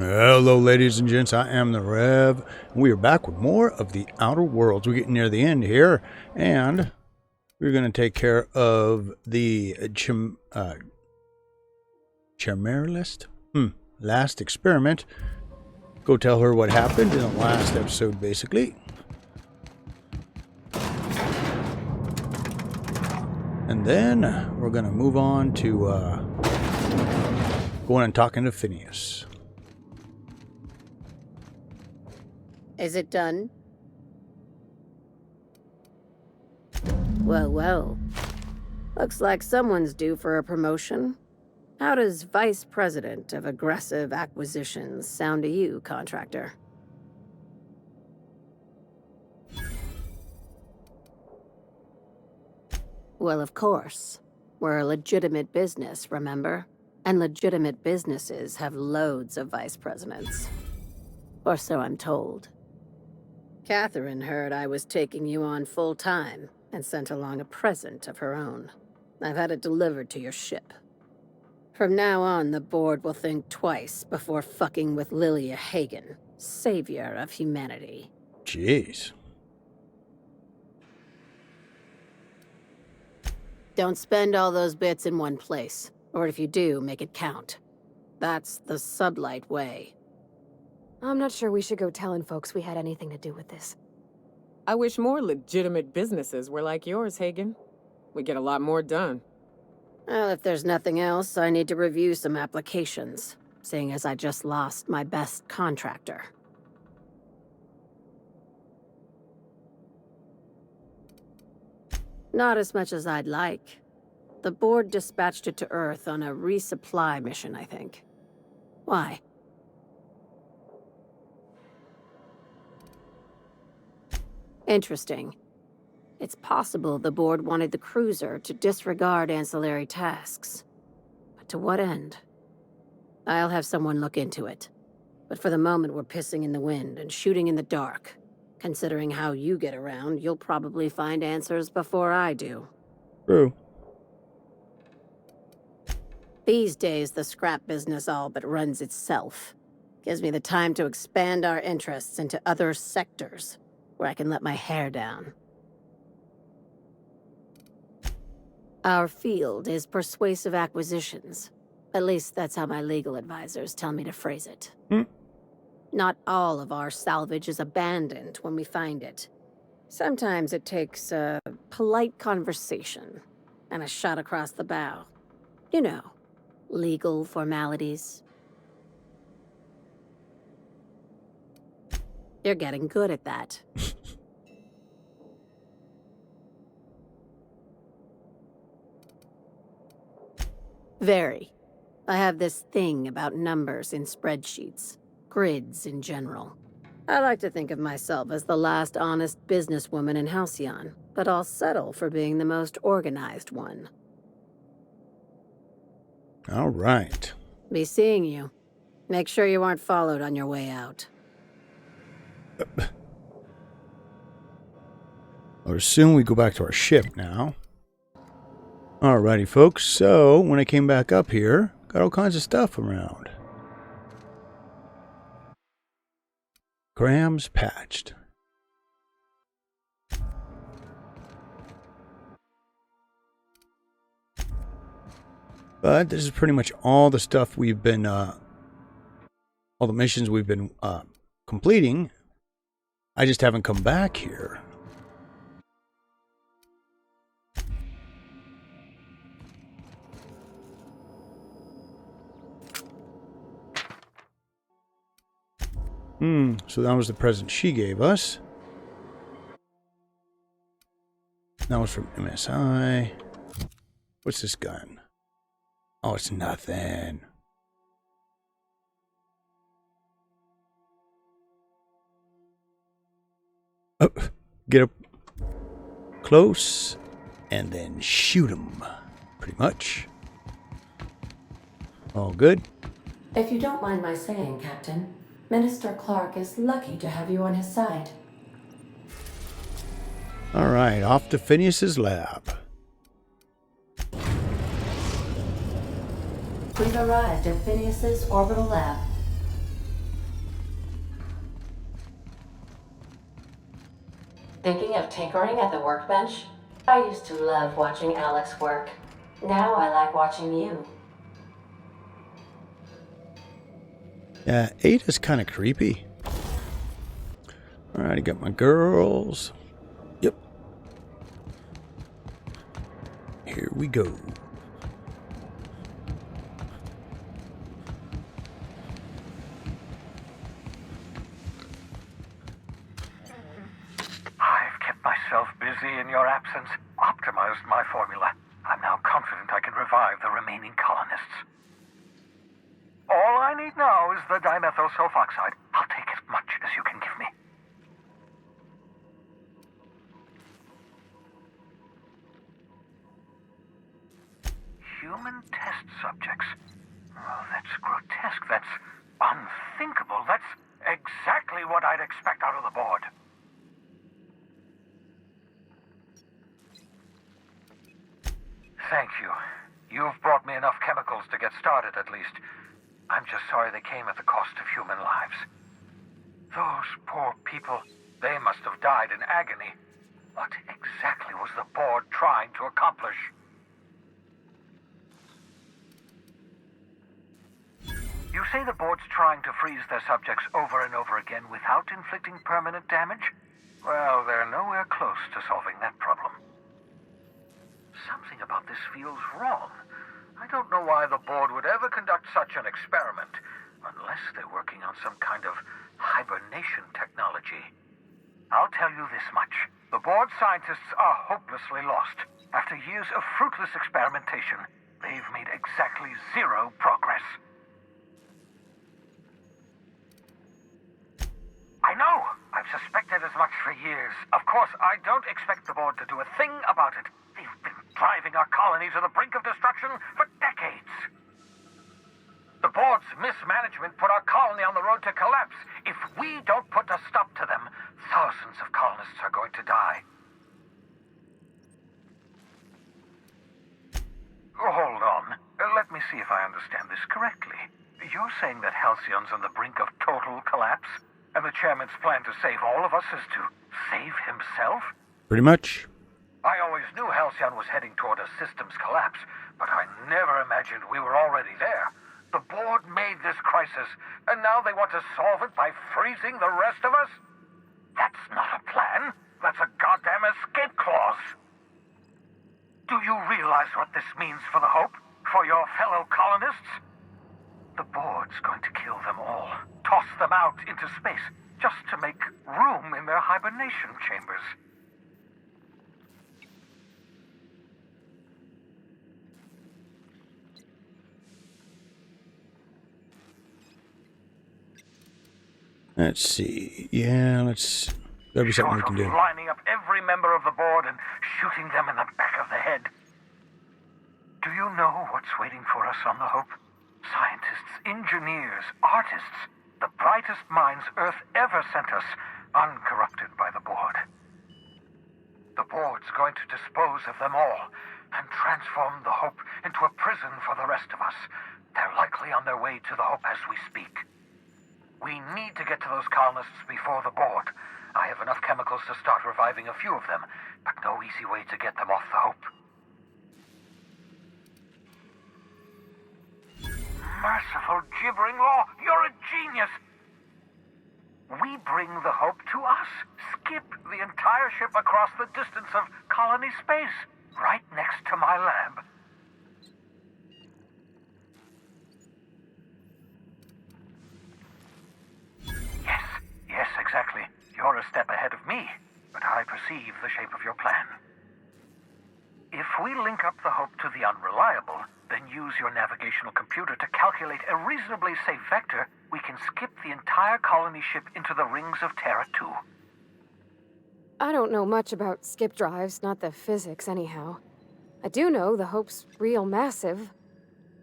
Hello, ladies and gents. I am the Rev. We are back with more of the Outer Worlds. We're getting near the end here, and we're going to take care of the Chimeralist last experiment. Go tell her what happened in the last episode, basically. And then we're going to move on to going and talking to Phineas. Is it done? Well. Looks like someone's due for a promotion. How does Vice President of Aggressive Acquisitions sound to you, contractor? Well, of course. We're a legitimate business, remember? And legitimate businesses have loads of vice presidents. Or so I'm told. Catherine heard I was taking you on full-time and sent along a present of her own. I've had it delivered to your ship. From now on, the board will think twice before fucking with Lilia Hagen, savior of humanity. Jeez. Don't spend all those bits in one place, or if you do, make it count. That's the sublight way. I'm not sure we should go telling folks we had anything to do with this. I wish more legitimate businesses were like yours, Hagen. We get a lot more done. Well, if there's nothing else, I need to review some applications, seeing as I just lost my best contractor. Not as much as I'd like. The board dispatched it to Earth on a resupply mission, I think. Why? Interesting. It's possible the board wanted the cruiser to disregard ancillary tasks. But to what end? I'll have someone look into it. But for the moment, we're pissing in the wind and shooting in the dark. Considering how you get around, you'll probably find answers before I do. True. These days, the scrap business all but runs itself. Gives me the time to expand our interests into other sectors, where I can let my hair down. Our field is persuasive acquisitions. At least that's how my legal advisors tell me to phrase it. Not all of our salvage is abandoned when we find it. Sometimes it takes a polite conversation and a shot across the bow. You know, legal formalities. You're getting good at that. Very. I have this thing about numbers in spreadsheets. Grids in general. I like to think of myself as the last honest businesswoman in Halcyon, but I'll settle for being the most organized one. All right. Be seeing you. Make sure you aren't followed on your way out. Or soon we go back to our ship now. Alrighty, folks. So, when I came back up here, got all kinds of stuff around. Grams patched. But this is pretty much all the stuff we've been, all the missions we've been completing. I just haven't come back here. So that was the present she gave us. That was from MSI. What's this gun? Oh, it's nothing. Oh, get up close and then shoot him. Pretty much. All good. If you don't mind my saying, Captain, Minister Clark is lucky to have you on his side. All right, off to Phineas's lab. We've arrived at Phineas's orbital lab. Thinking of tinkering at the workbench? I used to love watching Alex work. Now I like watching you. Yeah, 8 is kind of creepy. Alright, I got my girls. Yep. Here we go. I've kept myself busy in your absence, optimized my formula. I'm now confident I can revive the remaining colonists. All I need now is the dimethyl sulfoxide. I'll take as much as you can give me. Human test subjects. Oh, that's grotesque. That's unthinkable. That's exactly what I'd expect out of the board. Thank you. You've brought me enough chemicals to get started, at least. I'm just sorry they came at the cost of human lives. Those poor people, they must have died in agony. What exactly was the board trying to accomplish? You say the board's trying to freeze their subjects over and over again without inflicting permanent damage? Well, they're nowhere close to solving that problem. Something about this feels wrong. I don't know why the board would ever conduct such an experiment, unless they're working on some kind of hibernation technology. I'll tell you this much. The board scientists are hopelessly lost. After years of fruitless experimentation, they've made exactly zero progress. I know! I've suspected as much for years. Of course, I don't expect the board to do a thing about it. They've been driving our colony to the brink of destruction for decades. The board's mismanagement put our colony on the road to collapse. If we don't put a stop to them, thousands of colonists are going to die. Hold on. Let me see if I understand this correctly. You're saying that Halcyon's on the brink of total collapse? And the chairman's plan to save all of us is to save himself? Pretty much. I always knew Halcyon was heading toward a systems collapse, but I never imagined we were already there. The board made this crisis, and now they want to solve it by freezing the rest of us? That's not a plan. That's a goddamn escape clause. Do you realize what this means for the Hope? For your fellow colonists? The board's going to kill them all. Toss them out into space, just to make room in their hibernation chambers. Let's see. Yeah, let's... There'll be something we can do. Lining up every member of the board and shooting them in the back of the head. Do you know what's waiting for us on the Hope? Scientists, engineers, artists, the brightest minds Earth ever sent us, uncorrupted by the board. The board's going to dispose of them all and transform the Hope into a prison for the rest of us. They're likely on their way to the Hope as we speak. We need to get to those colonists before the board. I have enough chemicals to start reviving a few of them, but no easy way to get them off the Hope. Merciful gibbering law, you're a genius! We bring the Hope to us. Skip the entire ship across the distance of colony space, right next to my lab. Yes, exactly. You're a step ahead of me, but I perceive the shape of your plan. If we link up the Hope to the Unreliable, then use your navigational computer to calculate a reasonably safe vector, we can skip the entire colony ship into the rings of Terra 2. I don't know much about skip drives, not the physics anyhow. I do know the Hope's real massive.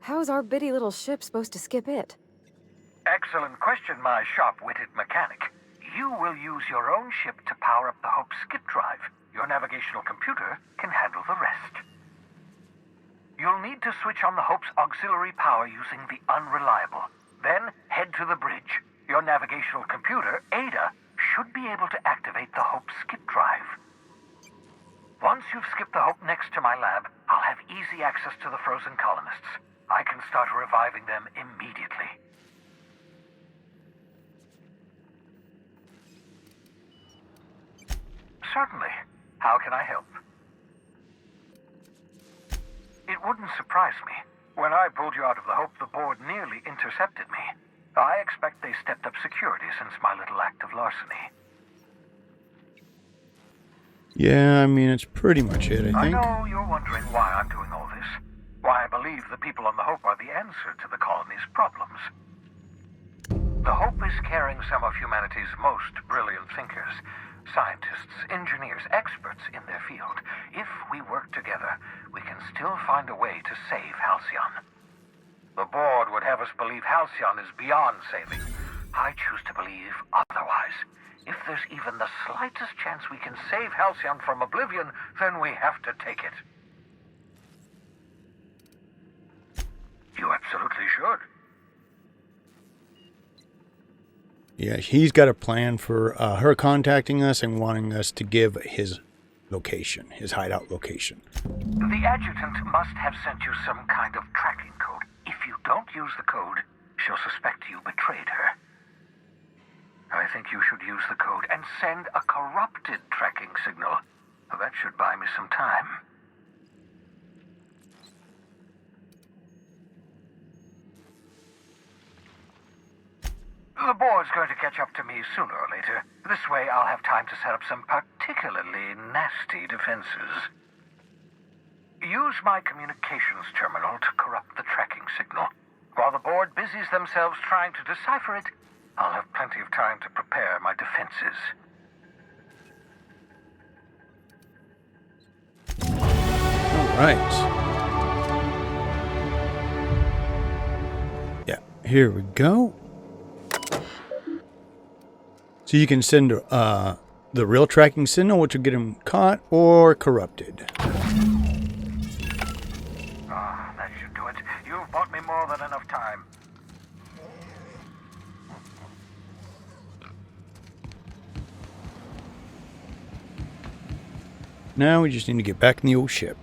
How's our bitty little ship supposed to skip it? Excellent question, my sharp-witted mechanic. You will use your own ship to power up the Hope's skip drive. Your navigational computer can handle the rest. You'll need to switch on the Hope's auxiliary power using the Unreliable. Then head to the bridge. Your navigational computer, Ada, should be able to activate the Hope skip drive. Once you've skipped the Hope next to my lab, I'll have easy access to the frozen colonists. I can start reviving them immediately. Certainly. How can I help? It wouldn't surprise me. When I pulled you out of the Hope, the board nearly intercepted me. I expect they stepped up security since my little act of larceny. Yeah, I mean, it's pretty much it, I I think. know you're wondering why I'm doing all this. Why I believe the people on the Hope are the answer to the colony's problems. The Hope is carrying some of humanity's most brilliant thinkers. Scientists, engineers, experts in their field. If we work together, we can still find a way to save Halcyon. The board would have us believe Halcyon is beyond saving. I choose to believe otherwise. If there's even the slightest chance we can save Halcyon from oblivion, then we have to take it. You absolutely should. Yeah, he's got a plan for her contacting us and wanting us to give his location, his hideout location. The adjutant must have sent you some kind of tracking code. If you don't use the code, she'll suspect you betrayed her. I think you should use the code and send a corrupted tracking signal. That should buy me some time. The board's going to catch up to me sooner or later. This way I'll have time to set up some particularly nasty defenses. Use my communications terminal to corrupt the tracking signal. While the board busies themselves trying to decipher it, I'll have plenty of time to prepare my defenses. All right. Yeah, here we go. So you can send the real tracking signal, which will get him caught, or corrupted. Ah, that should do it. You've bought me more than enough time. Now we just need to get back in the old ship.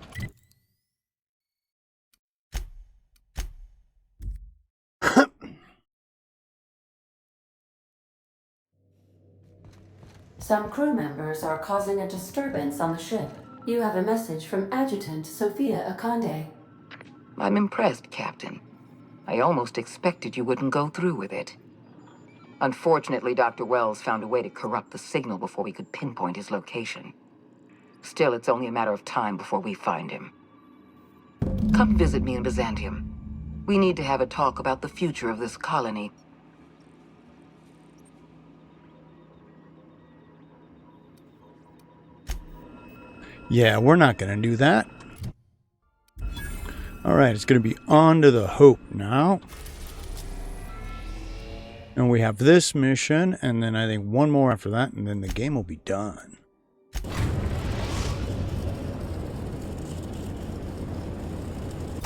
Some crew members are causing a disturbance on the ship. You have a message from Adjutant Sophia Akande. I'm impressed, Captain. I almost expected you wouldn't go through with it. Unfortunately, Dr. Wells found a way to corrupt the signal before we could pinpoint his location. Still, it's only a matter of time before we find him. Come visit me in Byzantium. We need to have a talk about the future of this colony. Yeah, we're not going to do that. All right, it's going to be on to the Hope now. And we have this mission, and then I think one more after that, and then the game will be done.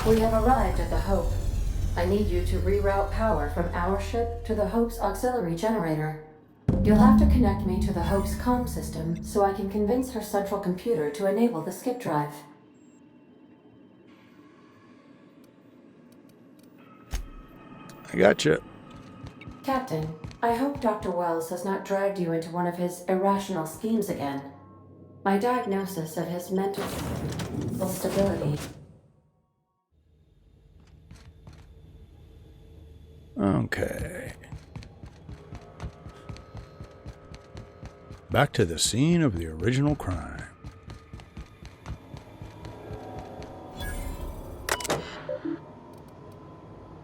We have arrived at the Hope. I need you to reroute power from our ship to the Hope's auxiliary generator. You'll have to connect me to the Hope's comm system so I can convince her central computer to enable the skip drive. I gotcha. Captain, I hope Dr. Wells has not dragged you into one of his irrational schemes again. My diagnosis of his mental stability. Okay. Back to the scene of the original crime.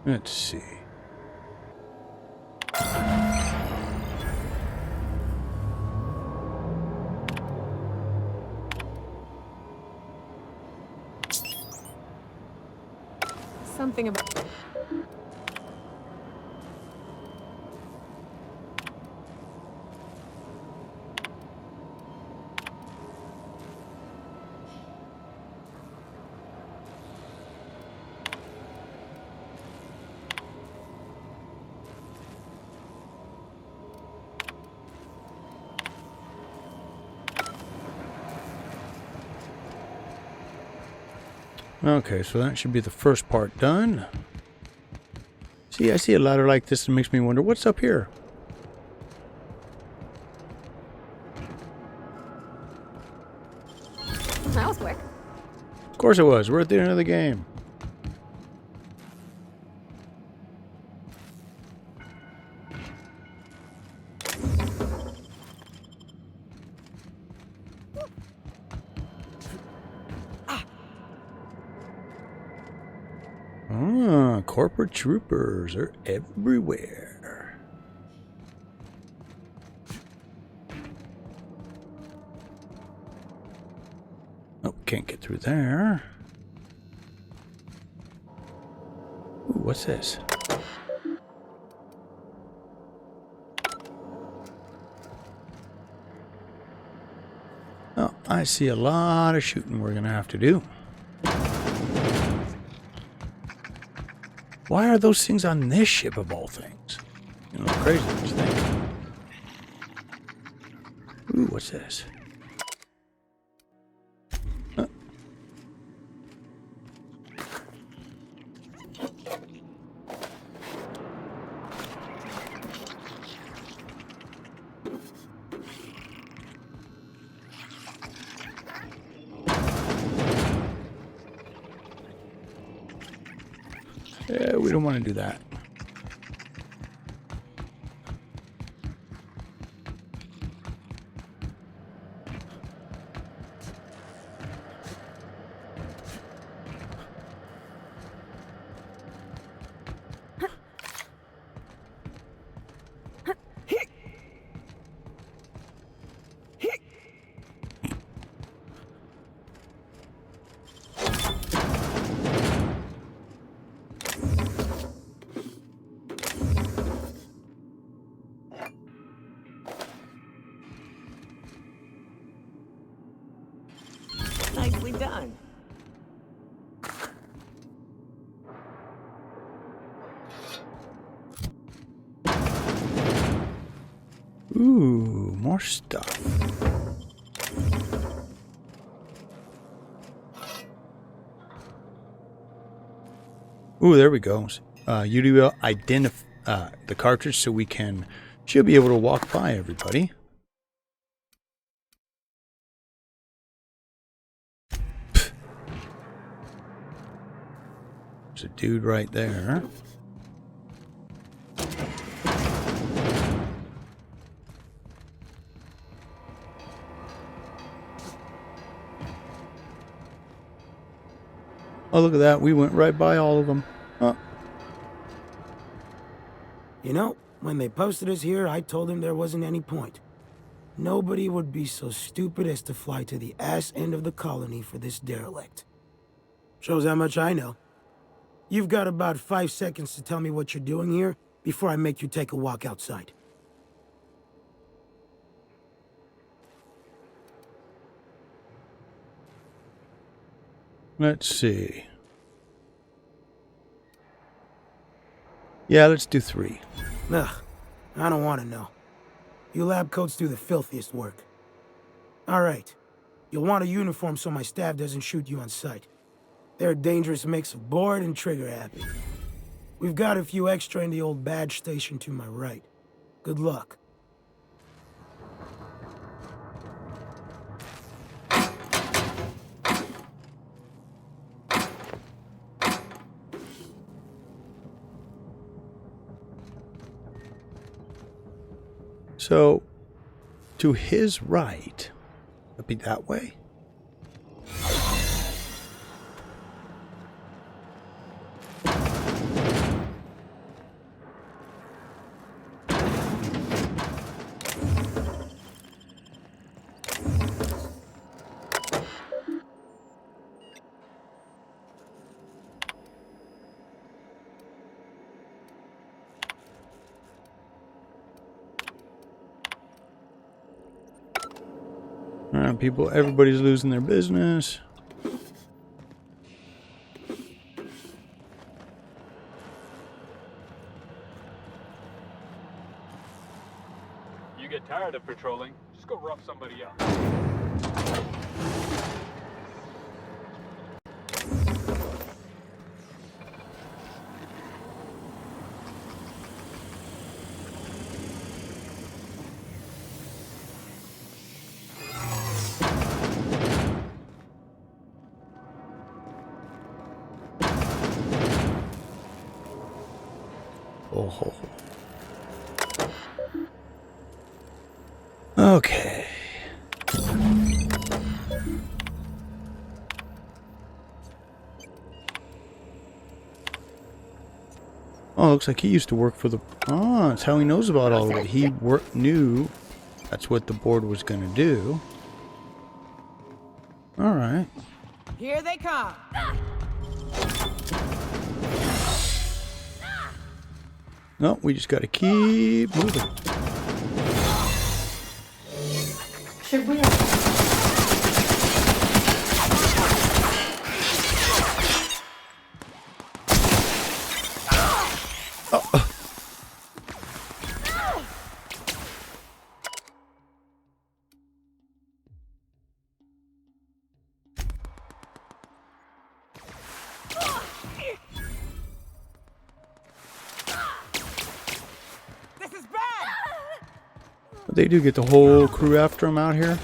Let's see. Something about... Okay, so that should be the first part done. See, I see a ladder like this and it makes me wonder what's up here. That was quick. Of course it was. We're at the end of the game. Ah, corporate troopers are everywhere. Oh, can't get through there. Ooh, what's this? Oh, I see a lot of shooting we're gonna have to do. Why are those things on this ship of all things? You know, crazy things think. Ooh, what's this? Yeah, we don't want to do that. Nicely done. Ooh, more stuff. Ooh, there we go. UDL identify the cartridge so we should be able to walk by everybody. Pfft. There's a dude right there. Oh, look at that. We went right by all of them. Huh. You know, when they posted us here, I told them there wasn't any point. Nobody would be so stupid as to fly to the ass end of the colony for this derelict. Shows how much I know. You've got about 5 seconds to tell me what you're doing here before I make you take a walk outside. Let's see. Yeah, let's do 3. Ugh, I don't want to know. You lab coats do the filthiest work. All right. You'll want a uniform so my staff doesn't shoot you on sight. They're a dangerous mix of bored and trigger happy. We've got a few extra in the old badge station to my right. Good luck. So, to his right, it'd be that way. All right, people, everybody's losing their business. You get tired of patrolling, just go rough somebody up. Oh, ho, ho. Okay. Oh, looks like he used to work for the... Oh, that's how he knows about all of it. He knew that's what the board was going to do. All right. Here they come. No, we just got to keep moving. Should we... This is bad. But they do get the whole crew after him out here.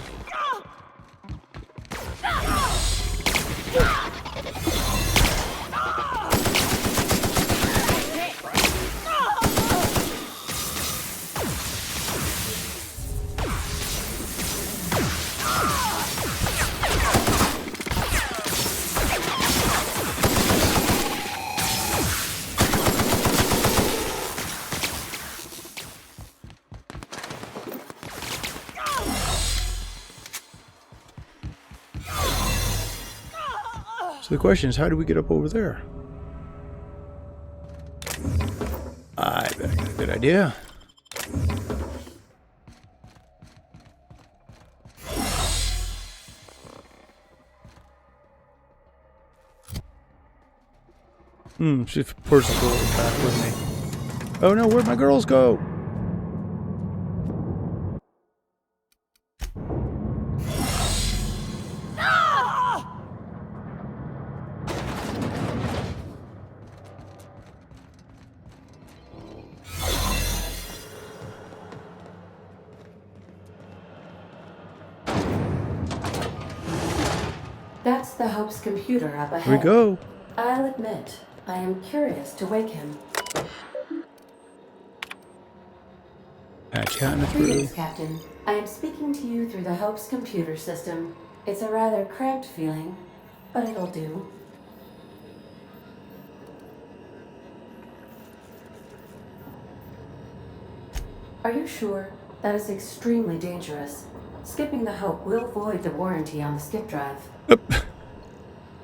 So the question is, how do we get up over there? I bet I got a good idea. See if Percival is back with me. Oh no, where'd my girls go? That's the Hope's computer up ahead. Here we go. I'll admit, I am curious to wake him. Chatting it through. Greetings, Captain. I am speaking to you through the Hope's computer system. It's a rather cramped feeling, but it'll do. Are you sure? That is extremely dangerous. Skipping the Hope will void the warranty on the skip drive.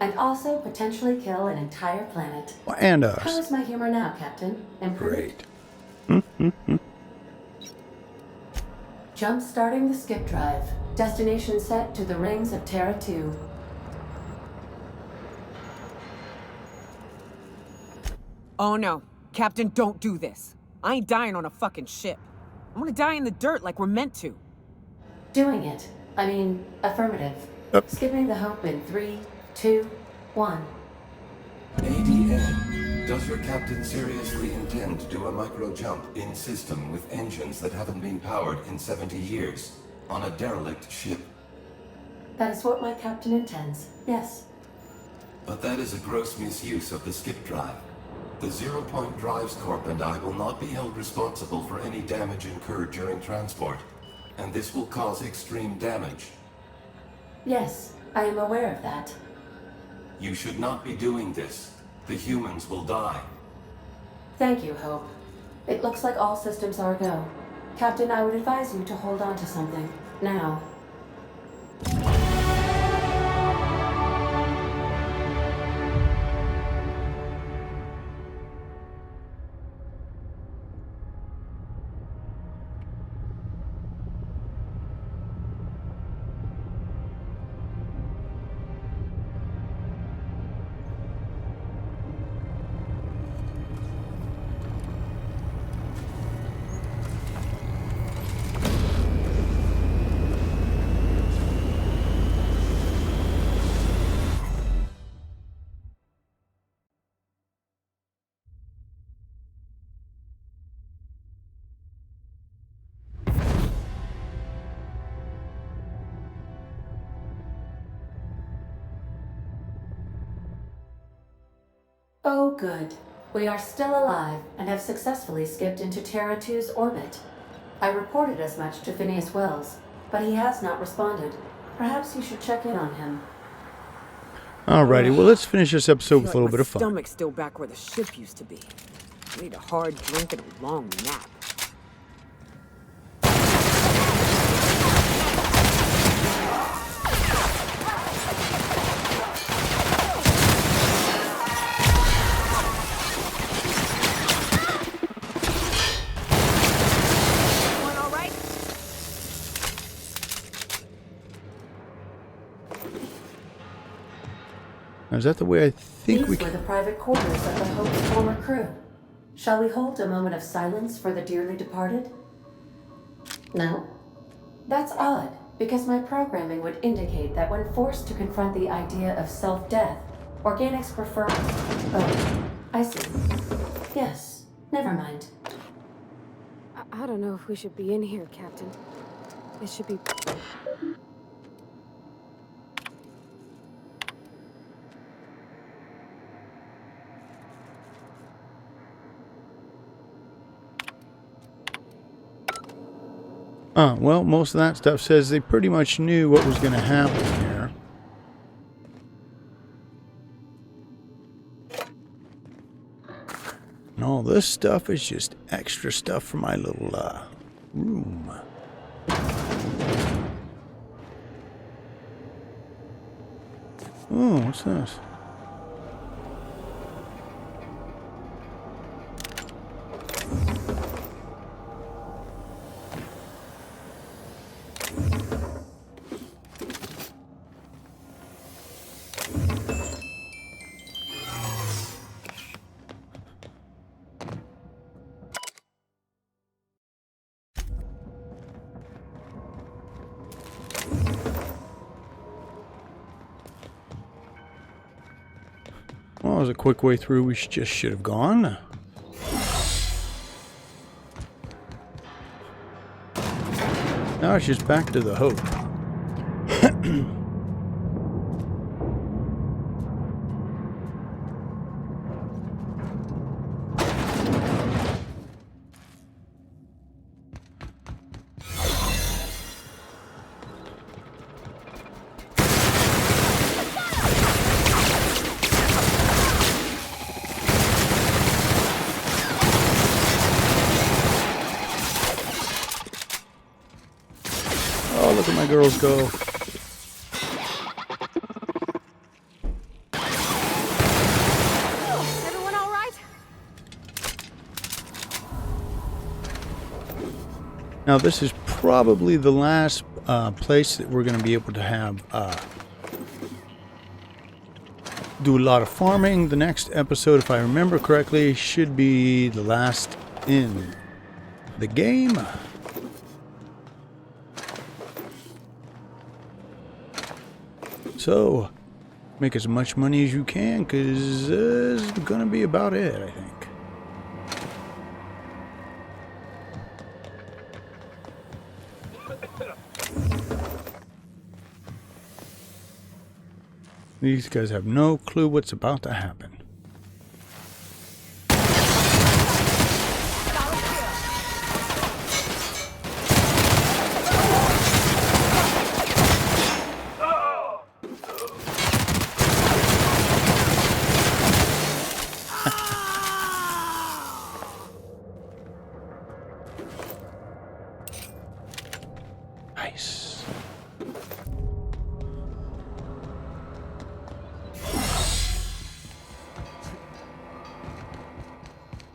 And also potentially kill an entire planet. And How us. is my humor now, Captain? Improved? Great. Jump starting the skip drive. Destination set to the rings of Terra 2. Oh no. Captain, don't do this. I ain't dying on a fucking ship. I'm gonna die in the dirt like we're meant to. Doing it. I mean, affirmative. Yep. Skipping the Hope in 3, 2, 1. ADN, does your captain seriously intend to do a micro jump in system with engines that haven't been powered in 70 years on a derelict ship? That is what my captain intends, yes. But that is a gross misuse of the skip drive. The Zero Point Drives Corp and I will not be held responsible for any damage incurred during transport, and this will cause extreme damage. Yes, I am aware of that. You should not be doing this. The humans will die. Thank you, Hope. It looks like all systems are go. Captain, I would advise you to hold on to something. Now. Oh, good. We are still alive and have successfully skipped into Terra 2's orbit. I reported as much to Phineas Wells, but he has not responded. Perhaps you should check in on him. Alrighty, well, let's finish this episode with a little bit of fun. My stomach's still back where the ship used to be. I need a hard drink and a long nap. Now, is that the way I think These were the private quarters of the Hope's former crew. Shall we hold a moment of silence for the dearly departed? No? That's odd, because my programming would indicate that when forced to confront the idea of self-death, organics prefer... Oh, I see. Yes, never mind. I don't know if we should be in here, Captain. It should be... Well, most of that stuff says they pretty much knew what was going to happen here. And all this stuff is just extra stuff for my little room. Oh, what's this? Well, it was a quick way through. We just should have gone. Now it's just back to the Hope. Oh, look at my girls go. Everyone all right? Now, this is probably the last place that we're going to be able to have do a lot of farming. The next episode, if I remember correctly, should be the last in the game. So, make as much money as you can, because this is going to be about it, I think. These guys have no clue what's about to happen. Nice.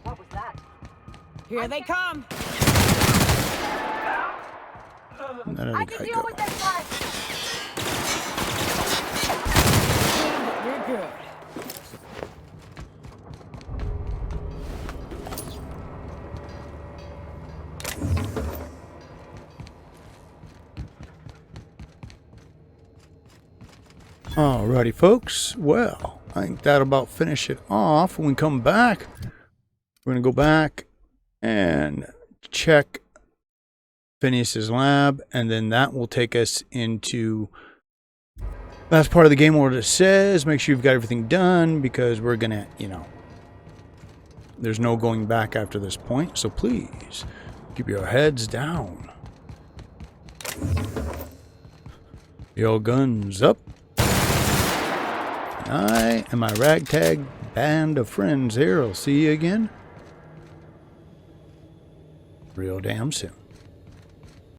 What was that? Here they come! I can deal with this one. You're good. Alrighty, folks. Well, I think that'll about finish it off. When we come back, we're going to go back and check Phineas's lab, and then that will take us into that's part of the game where it says make sure you've got everything done, because we're going to, There's no going back after this point, so please keep your heads down. Your guns up. I and my ragtag band of friends here will see you again real damn soon.